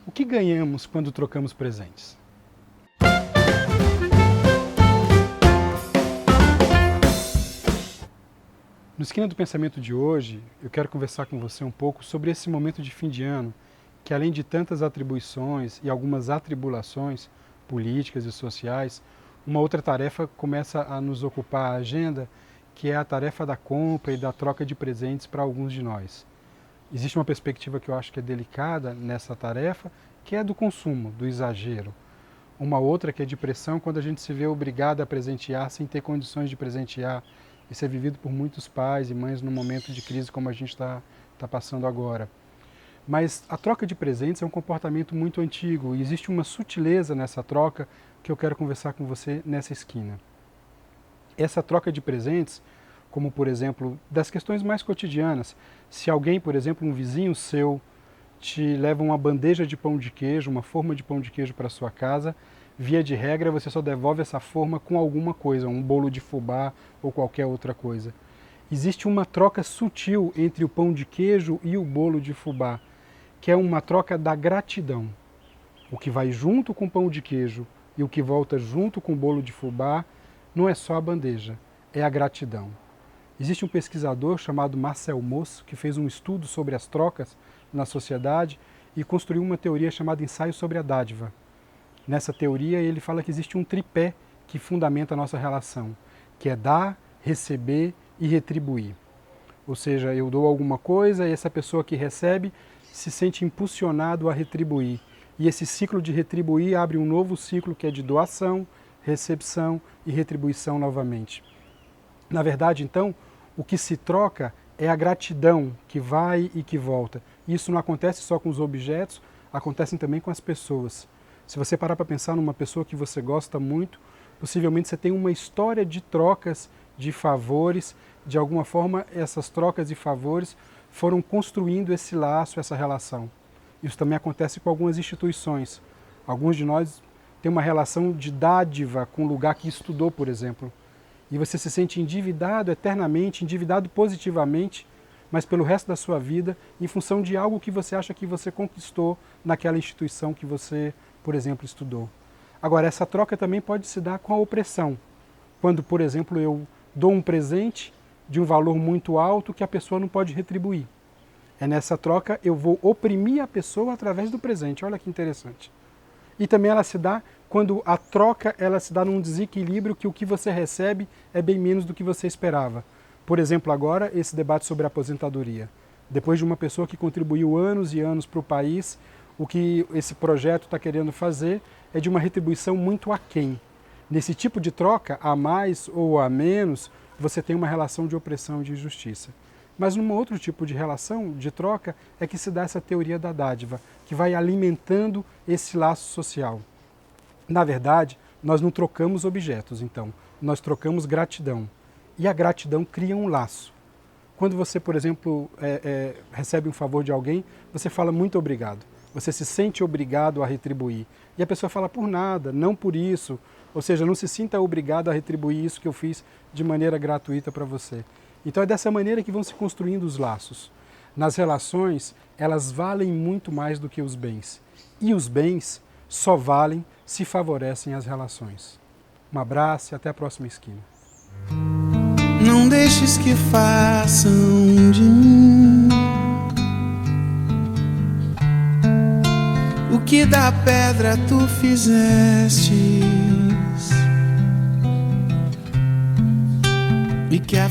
O que ganhamos quando trocamos presentes? No Esquina do Pensamento de hoje, eu quero conversar com você um pouco sobre esse momento de fim de ano, que além de tantas atribuições e algumas atribulações políticas e sociais, uma outra tarefa começa a nos ocupar a agenda, que é a tarefa da compra e da troca de presentes para alguns de nós. Existe uma perspectiva que eu acho que é delicada nessa tarefa, que é do consumo, do exagero. Uma outra que é de pressão, quando a gente se vê obrigado a presentear sem ter condições de presentear. Isso é vivido por muitos pais e mães num momento de crise como a gente está passando agora. Mas a troca de presentes é um comportamento muito antigo e existe uma sutileza nessa troca que eu quero conversar com você nessa esquina. Essa troca de presentes, como por exemplo, das questões mais cotidianas, se alguém, por exemplo, um vizinho seu, te leva uma bandeja de pão de queijo, uma forma de pão de queijo para sua casa, via de regra você só devolve essa forma com alguma coisa, um bolo de fubá ou qualquer outra coisa. Existe uma troca sutil entre o pão de queijo e o bolo de fubá, que é uma troca da gratidão. O que vai junto com o pão de queijo e o que volta junto com o bolo de fubá não é só a bandeja, é a gratidão. Existe um pesquisador chamado Marcel Mauss que fez um estudo sobre as trocas na sociedade e construiu uma teoria chamada ensaio sobre a dádiva. Nessa teoria ele fala que existe um tripé que fundamenta a nossa relação, que é dar, receber e retribuir. Ou seja, eu dou alguma coisa e essa pessoa que recebe se sente impulsionado a retribuir. E esse ciclo de retribuir abre um novo ciclo que é de doação, recepção e retribuição novamente. Na verdade, então, o que se troca é a gratidão que vai e que volta. Isso não acontece só com os objetos, acontece também com as pessoas. Se você parar para pensar numa pessoa que você gosta muito, possivelmente você tem uma história de trocas de favores, de alguma forma essas trocas de favores foram construindo esse laço, essa relação. Isso também acontece com algumas instituições. Alguns de nós têm uma relação de dádiva com o lugar que estudou, por exemplo. E você se sente endividado eternamente, endividado positivamente, mas pelo resto da sua vida, em função de algo que você acha que você conquistou naquela instituição que você, por exemplo, estudou. Agora, essa troca também pode se dar com a opressão. Quando, por exemplo, eu dou um presente de um valor muito alto que a pessoa não pode retribuir. É nessa troca eu vou oprimir a pessoa através do presente. Olha que interessante. E também ela se dá quando a troca ela se dá num desequilíbrio que o que você recebe é bem menos do que você esperava. Por exemplo, agora, esse debate sobre a aposentadoria. Depois de uma pessoa que contribuiu anos e anos para o país, o que esse projeto está querendo fazer é de uma retribuição muito aquém. Nesse tipo de troca, a mais ou a menos, você tem uma relação de opressão e de injustiça. Mas num outro tipo de relação, de troca, é que se dá essa teoria da dádiva, que vai alimentando esse laço social. Na verdade, nós não trocamos objetos, então, nós trocamos gratidão. E a gratidão cria um laço. Quando você, por exemplo, recebe um favor de alguém, você fala muito obrigado. Você se sente obrigado a retribuir. E a pessoa fala por nada, não por isso. Ou seja, não se sinta obrigado a retribuir isso que eu fiz de maneira gratuita para você. Então é dessa maneira que vão se construindo os laços. Nas relações, elas valem muito mais do que os bens. E os bens só valem se favorecem as relações. Um abraço e até a próxima esquina. Não deixes que façam de mim o que da pedra tu fizestes, e que a